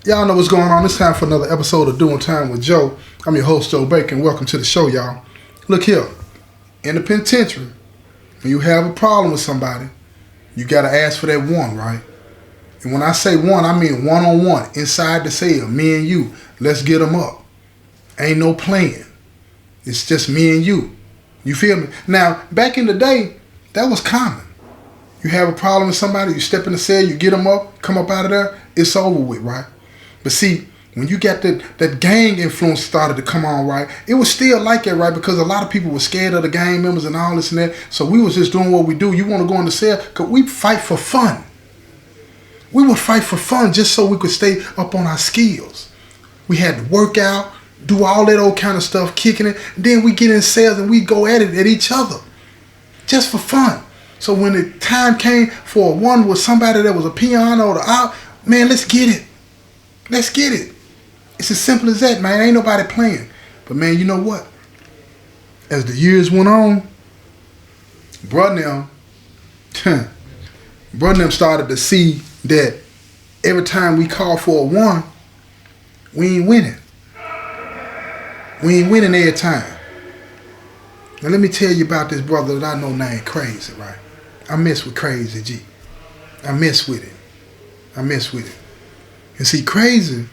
Y'all know what's going on. It's time for another episode of Doing Time with Joe. I'm your host, Joe Bacon. Welcome to the show, y'all. Look here. In the penitentiary, when you have a problem with somebody, you got to ask for that one, right? And when I say one, I mean one-on-one, inside the cell, me and you. Let's get them up. Ain't no playing. It's just me and you. You feel me? Now, back in the day, that was common. You have a problem with somebody, you step in the cell, you get them up, come up out of there, it's over with, right? But see, when you got that gang influence started to come on, right, it was still like that, right? Because a lot of people were scared of the gang members and all this and that. So we was just doing what we do. You want to go in the cell? Because we fight for fun. We would fight for fun just so we could stay up on our skills. We had to work out, do all that old kind of stuff, kicking it. Then we get in cells and we go at it at each other. Just for fun. So when the time came for one with somebody that was a peon or the op, man, let's get it. Let's get it. It's as simple as that, man. Ain't nobody playing. But man, you know what? As the years went on, bruh them started to see that every time we call for a one, we ain't winning. We ain't winning every time. Now let me tell you about this brother that I know named Crazy, right? I mess with Crazy G. I mess with it. And see, Crazy,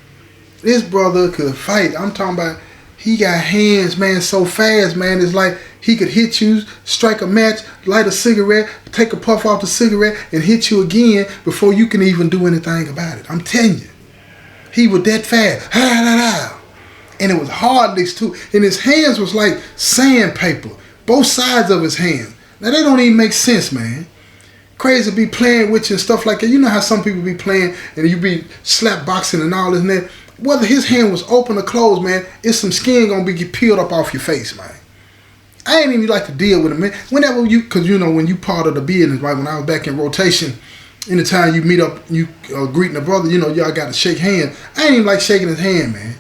this brother could fight. I'm talking about, he got hands, man, so fast, man. It's like he could hit you, strike a match, light a cigarette, take a puff off the cigarette, and hit you again before you can even do anything about it. I'm telling you. He was that fast. And it was hard licks too. And his hands was like sandpaper. Both sides of his hand. Now they don't even make sense, man. Crazy be playing with you and stuff like that. You know how some people be playing and you be slap boxing and all this and that. Whether his hand was open or closed, man, it's some skin gonna be get peeled up off your face, man. I ain't even like to deal with him, man. Whenever you, cause you know when you part of the business, right? When I was back in rotation, anytime you meet up, you greeting a brother, you know y'all got to shake hands. I ain't even like shaking his hand, man.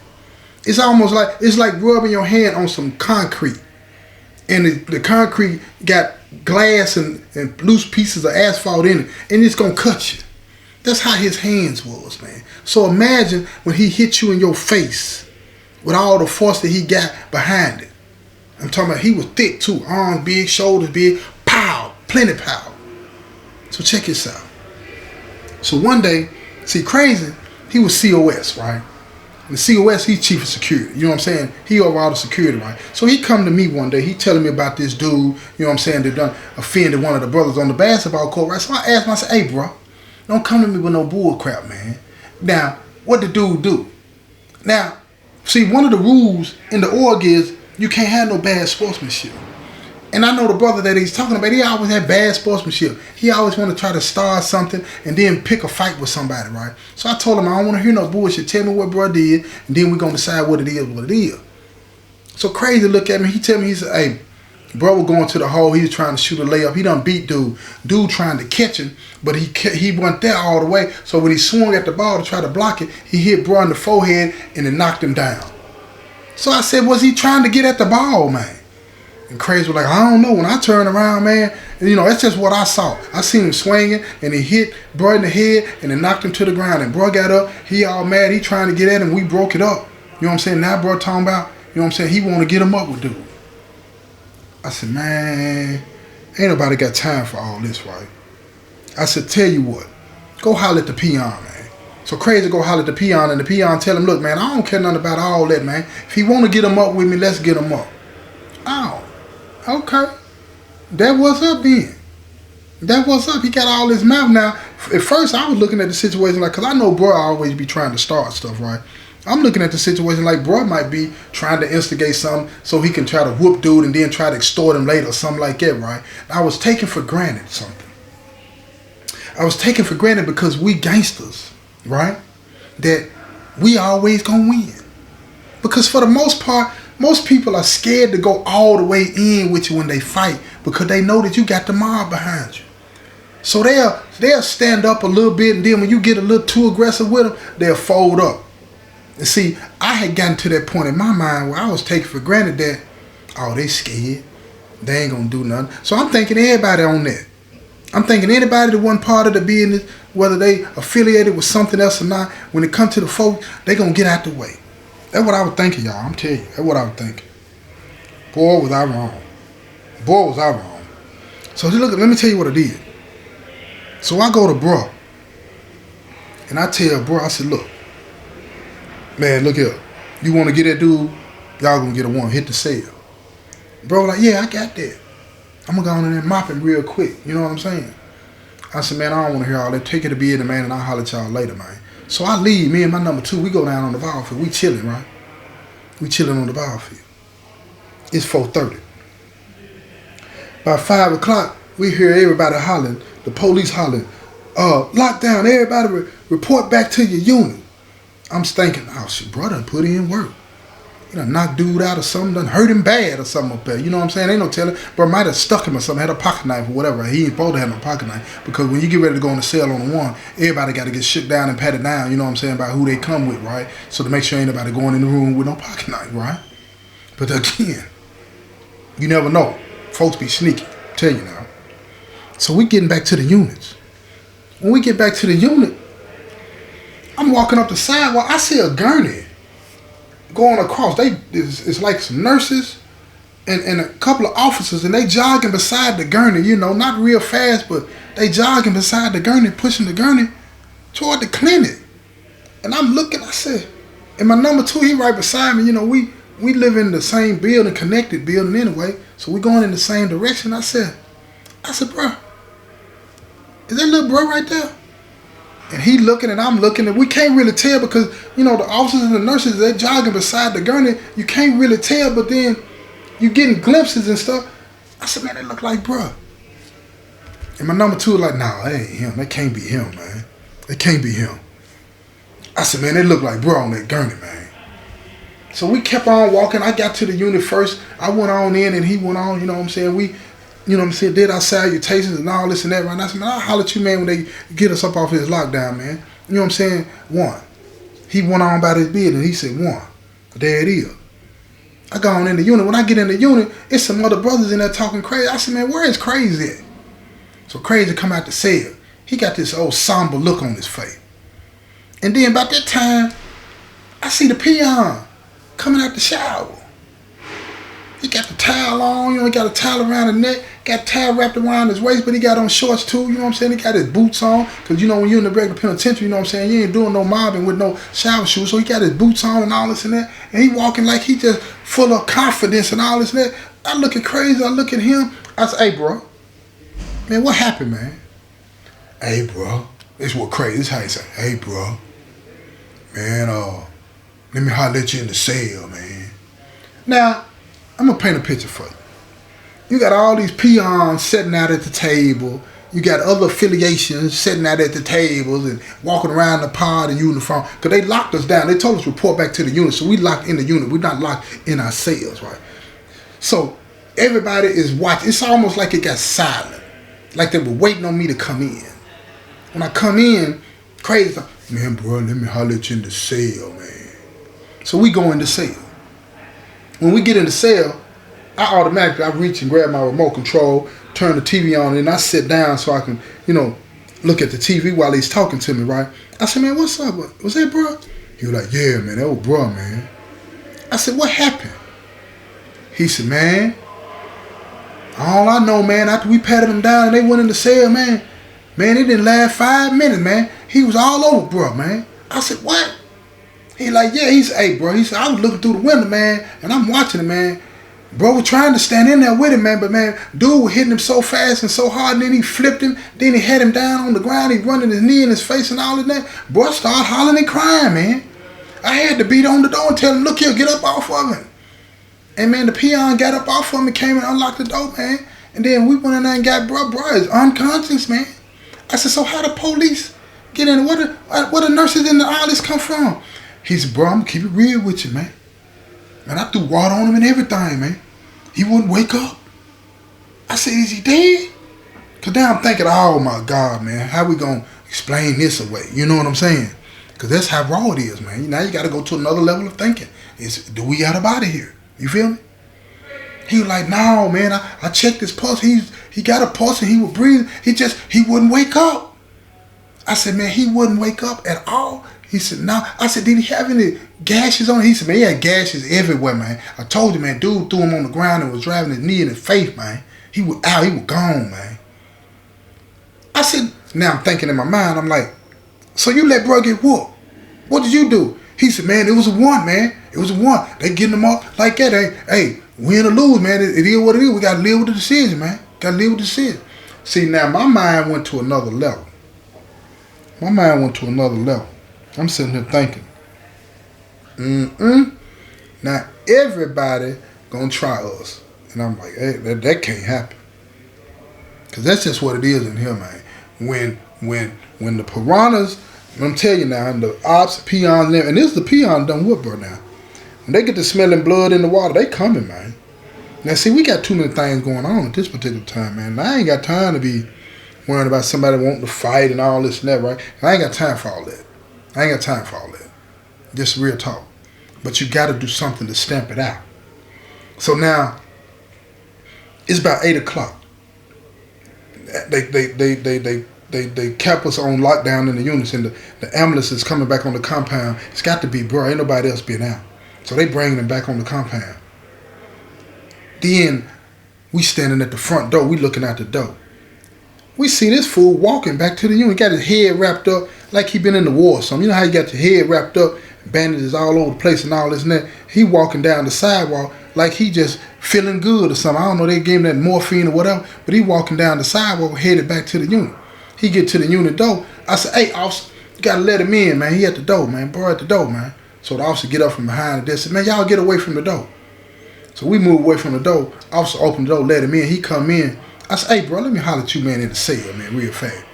It's almost like it's like rubbing your hand on some concrete, and the concrete got glass and loose pieces of asphalt in it, and it's gonna cut you. That's how his hands was, man. So imagine when he hit you in your face with all the force that he got behind it. I'm talking about he was thick too, arms big, shoulders big, pow, plenty power. So check this out. So one day, see Crazy, he was COS, right? And the COS, he's chief of security. You know what I'm saying? He over all the security, right? So he come to me one day. He telling me about this dude, you know what I'm saying, that done offended one of the brothers on the basketball court, right? So I asked him, I said, hey, bro, don't come to me with no bull crap, man. Now, what the dude do? Now, see, one of the rules in the org is you can't have no bad sportsmanship. And I know the brother that he's talking about, he always had bad sportsmanship. He always want to try to start something and then pick a fight with somebody, right? So I told him, I don't want to hear no bullshit. Tell me what bro did, and then we're going to decide what it is. So Crazy look at me. He tell me, he said, hey, bro was going to the hole. He was trying to shoot a layup. He done beat dude. Dude trying to catch him, but he went there all the way. So when he swung at the ball to try to block it, he hit bro in the forehead and it knocked him down. So I said, was he trying to get at the ball, man? And Crazy was like, I don't know. When I turned around, man, and you know, that's just what I saw. I seen him swinging, and he hit bro in the head, and it knocked him to the ground. And bro got up. He all mad. He trying to get at him. We broke it up. You know what I'm saying? Now bro talking about, you know what I'm saying, he want to get him up with dude. I said, man, ain't nobody got time for all this, right? I said, tell you what, go holler at the peon, man. So Crazy go holler at the peon, and the peon tell him, look, man, I don't care nothing about all that, man. If he want to get him up with me, let's get him up. Oh. Okay, that what's up then. That what's up. He got all his mouth now. At first, I was looking at the situation like, because I know bro always be trying to start stuff, right? I'm looking at the situation like bro might be trying to instigate something so he can try to whoop dude and then try to extort him later or something like that, right? I was taking for granted something. I was taking for granted because we gangsters, right? That we always gonna win. Because for the most part, most people are scared to go all the way in with you when they fight because they know that you got the mob behind you. So they'll stand up a little bit, and then when you get a little too aggressive with them, they'll fold up. And see, I had gotten to that point in my mind where I was taking for granted that, oh, they scared. They ain't gonna do nothing. So I'm thinking everybody on that. I'm thinking anybody that wasn't part of the business, whether they affiliated with something else or not, when it comes to the folks, they going to get out the way. That's what I was thinking, y'all. I'm telling you. That's what I was thinking. Boy, was I wrong. Boy, was I wrong. So look, let me tell you what I did. So I go to bro. And I tell bro, I said, look, man, look here. You want to get that dude? Y'all going to get a one. Hit the sale. Bro like, yeah, I got that. I'm going to go on in there and mop him real quick. You know what I'm saying? I said, man, I don't want to hear all that. Take it to be in the man, and I'll holler at y'all later, man. So I leave. Me and my number 2, we go down on the ball field. We chilling, right? We chilling on the ball field. It's 4:30. By 5 o'clock, we hear everybody hollering, the police hollering, lockdown, everybody report back to your unit. I'm thinking, oh shit, bro done put in work. You done knocked dude out or something, done hurt him bad or something up there. You know what I'm saying? Ain't no telling. Bro might have stuck him or something, had a pocket knife or whatever. He ain't supposed to have no pocket knife, because when you get ready to go on the sale on the one, everybody got to get shook down and patted down, you know what I'm saying, about who they come with, right? So to make sure ain't nobody going in the room with no pocket knife, right? But again, you never know. Folks be sneaky, I tell you now. So we getting back to the units. When we get back to the unit, I'm walking up the sidewalk, I see a gurney going across. It's like some nurses and a couple of officers, and they jogging beside the gurney, you know, not real fast, but they jogging beside the gurney, pushing the gurney toward the clinic. And I'm looking, I said, and my number 2, he right beside me, you know, we live in the same building, connected building anyway, so we going in the same direction. I said, bro, is that little bro right there? And he looking and I'm looking, and we can't really tell because, you know, the officers and the nurses, they're jogging beside the gurney. You can't really tell, but then you getting glimpses and stuff. I said, man, they look like bruh. And my number 2 was like, nah, that ain't him. That can't be him, man. It can't be him. I said, man, they look like bruh on that gurney, man. So we kept on walking. I got to the unit first. I went on in and he went on, you know what I'm saying? We, you know what I'm saying, did our salutations and all this and that, right? And I said, man, I'll holler at you, man, when they get us up off this lockdown, man. You know what I'm saying? 1. He went on about his business. He said, 1. There it is. I got on in the unit. When I get in the unit, it's some other brothers in there talking crazy. I said, man, where is Crazy at? So Crazy come out the cell. He got this old somber look on his face. And then about that time, I see the peon coming out the shower. He got the towel on, you know, he got a towel around the neck, got a towel wrapped around his waist, but he got on shorts too, you know what I'm saying? He got his boots on, because, you know, when you're in the regular penitentiary, you know what I'm saying, you ain't doing no mobbing with no shower shoes, so he got his boots on and all this and that, and he walking like he just full of confidence and all this and that. I look at Crazy, I look at him, I say, hey, bro, man, what happened, man? Hey, bro, this what Crazy, this how he say, hey, bro, man, let me holler at you in the cell, man. Now, I'm going to paint a picture for you. You got all these peons sitting out at the table. You got other affiliations sitting out at the tables and walking around the pod in uniform. Because they locked us down. They told us to report back to the unit. So we locked in the unit. We're not locked in our cells, right? So everybody is watching. It's almost like it got silent. Like they were waiting on me to come in. When I come in, Crazy, man, bro, let me holler at you in the cell, man. So we go in the cell. When we get in the cell, I reach and grab my remote control, turn the TV on, and I sit down so I can, you know, look at the TV while he's talking to me, right? I said, man, what's up? Was that bro? He was like, yeah, man, that was bro, man. I said, what happened? He said, man, all I know, man, after we patted him down and they went in the cell, man, it didn't last 5 minutes, man. He was all over, bro, man. I said, what? He like, yeah, he said, hey, bro, he said, I was looking through the window, man, and I'm watching him, man. Bro was trying to stand in there with him, man, but, man, dude was hitting him so fast and so hard, and then he flipped him, then he had him down on the ground, he running his knee in his face and all of that. Bro started hollering and crying, man. I had to beat on the door and tell him, look here, get up off of him. And, man, the peon got up off of him and came and unlocked the door, man. And then we went in there and got bro is unconscious, man. I said, so how the police get in? Where the nurses and all this come from? He said, bro, I'm going to keep it real with you, man. Man, I threw water on him and everything, man. He wouldn't wake up. I said, is he dead? Because now I'm thinking, oh, my God, man, how we going to explain this away? You know what I'm saying? Because that's how raw it is, man. Now you got to go to another level of thinking. Do we got up out of here? You feel me? He was like, no, man, I checked his pulse. He got a pulse and he was breathing. He wouldn't wake up. I said, man, he wouldn't wake up at all. He said, no. I said, did he have any gashes on him? He said, man, he had gashes everywhere, man. I told you, man, dude threw him on the ground and was driving his knee in his face, man. He was out. He was gone, man. I said, now I'm thinking in my mind, I'm like, so you let bro get whooped. What did you do? He said, man, it was a one, man. It was a one. They getting them up like that. Hey, win or lose, man. It is what it is. We got to live with the decision, man. Got to live with the decision. See, now my mind went to another level. I'm sitting here thinking, now everybody gonna try us. And I'm like, hey, that can't happen. Because that's just what it is in here, man. When the piranhas, I'm telling you now, and the ops, peons, and this is the peon done whoop bro now. When they get to smelling blood in the water, they coming, man. Now, see, we got too many things going on at this particular time, man. I ain't got time to be worrying about somebody wanting to fight and all this and that, right? I ain't got time for all that. Just real talk. But you got to do something to stamp it out. So now, it's about 8 o'clock. They kept us on lockdown in the units, and the ambulance is coming back on the compound. It's got to be, bro. Ain't nobody else been out. So they bringing them back on the compound. Then we standing at the front door. We looking out the door. We see this fool walking back to the unit. Got his head wrapped up like he been in the war or something. You know how you got your head wrapped up, bandages all over the place and all this and that. He walking down the sidewalk like he just feeling good or something. I don't know, they gave him that morphine or whatever, but he walking down the sidewalk headed back to the unit. He get to the unit door. I said, hey, officer, you gotta let him in, man. He at the door, man. Bro, at the door, man. So the officer get up from behind the desk and said, man, y'all get away from the door. So we move away from the door. Officer opened the door, let him in. He come in. I said, hey, bro, let me holler at you, man, in the cell, man, real fast.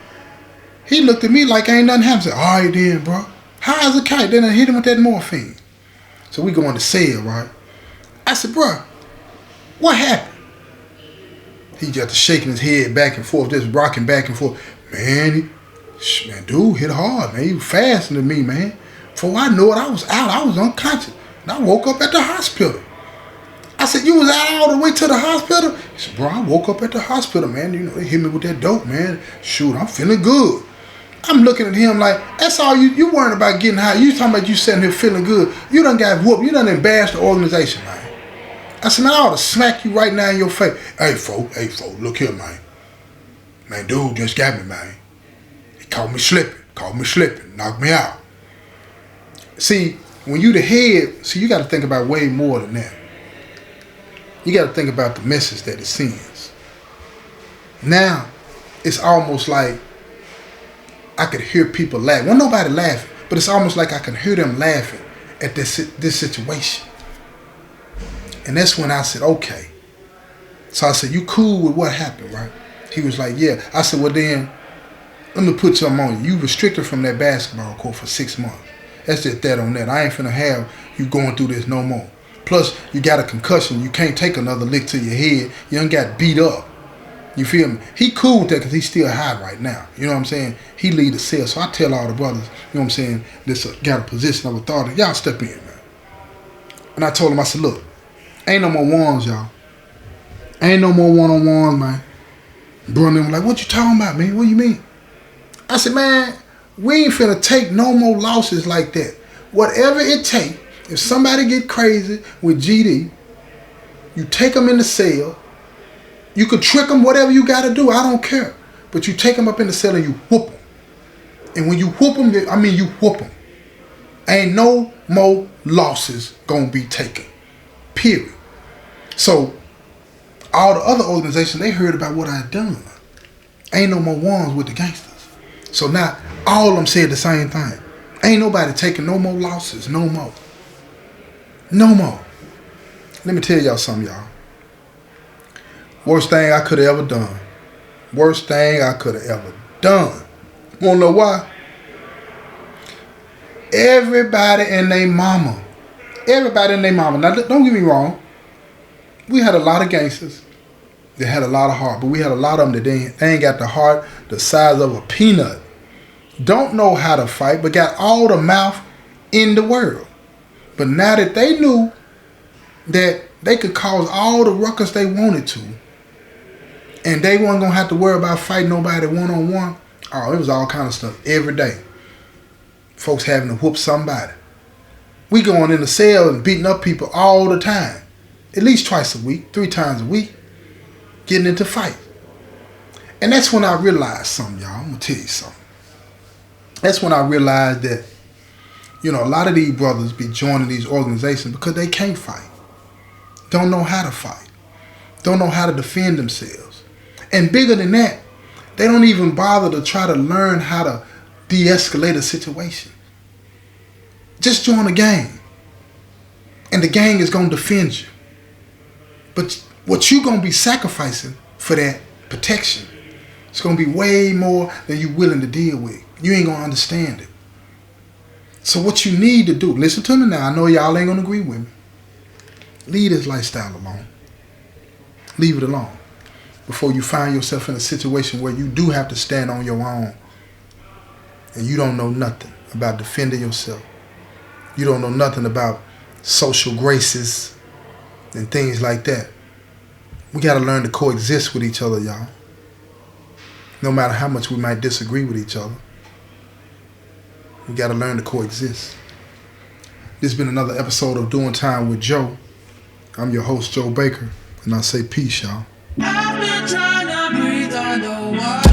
He looked at me like ain't nothing happened. I said, all right then, bro. High as a kite. Then I hit him with that morphine. So we go in the cell, right? I said, bro, what happened? He just shaking his head back and forth, just rocking back and forth. Man, dude hit hard, man. He was faster than me, man. Before I knew it, I was out. I was unconscious. And I woke up at the hospital. I said, you was out all the way to the hospital? He said, bro, I woke up at the hospital, man. You know, they hit me with that dope, man. Shoot, I'm feeling good. I'm looking at him like, that's all you worrying about getting high. You talking about you sitting here feeling good. You done got whooped. You done embarrassed the organization, man. I said, man, I ought to smack you right now in your face. Hey, folks, look here, man. Man, dude just got me, man. He caught me slipping, knocked me out. See, when you the head, you got to think about way more than that. You got to think about the message that it sends. Now, it's almost like I could hear people laugh. Well, nobody laughing, but it's almost like I can hear them laughing at this situation. And that's when I said, okay. So I said, you cool with what happened, right? He was like, yeah. I said, well then, let me put something on you. You restricted from that basketball court for 6 months. That's just that on that. I ain't finna have you going through this no more. Plus, you got a concussion. You can't take another lick to your head. You done got beat up. You feel me? He cool with that because he's still high right now. You know what I'm saying? He lead the cell. So I tell all the brothers, you know what I'm saying, this got a position of authority. Y'all step in, man. And I told him, I said, look, ain't no more ones, y'all. Ain't no more one-on-ones, man. Bro, and them like, what you talking about, man? What you mean? I said, man, we ain't finna take no more losses like that. Whatever it take, if somebody get crazy with GD, you take them in the cell. You could trick them, whatever you got to do. I don't care. But you take them up in the cell and you whoop them. And when you whoop them, I mean you whoop them. Ain't no more losses going to be taken. Period. So, all the other organizations, they heard about what I had done. Ain't no more ones with the gangsters. So now, all of them said the same thing. Ain't nobody taking no more losses, no more. No more. Let me tell y'all something, y'all. Worst thing I could have ever done. Worst thing I could have ever done. Wanna know why? Everybody and their mama. Now, don't get me wrong. We had a lot of gangsters that had a lot of heart, but we had a lot of them that they ain't got the heart the size of a peanut. Don't know how to fight, but got all the mouth in the world. But now that they knew that they could cause all the ruckus they wanted to, and they weren't gonna have to worry about fighting nobody one-on-one. Oh, it was all kind of stuff every day. Folks having to whoop somebody. We going in the cell and beating up people all the time. At least twice a week, 3 times a week. Getting into fight. And that's when I realized something, y'all. I'm going to tell you something. That's when I realized that, a lot of these brothers be joining these organizations because they can't fight. Don't know how to fight. Don't know how to defend themselves. And bigger than that, they don't even bother to try to learn how to de-escalate a situation. Just join a gang. And the gang is going to defend you. But what you going to be sacrificing for that protection, it's going to be way more than you willing to deal with. You ain't going to understand it. So what you need to do, listen to me now. I know y'all ain't going to agree with me. Leave this lifestyle alone. Leave it alone. Before you find yourself in a situation where you do have to stand on your own and you don't know nothing about defending yourself. You don't know nothing about social graces and things like that. We got to learn to coexist with each other, y'all. No matter how much we might disagree with each other. We got to learn to coexist. This has been another episode of Doing Time with Joe. I'm your host, Joe Baker, and I say peace, y'all. I've been trying to breathe underwater.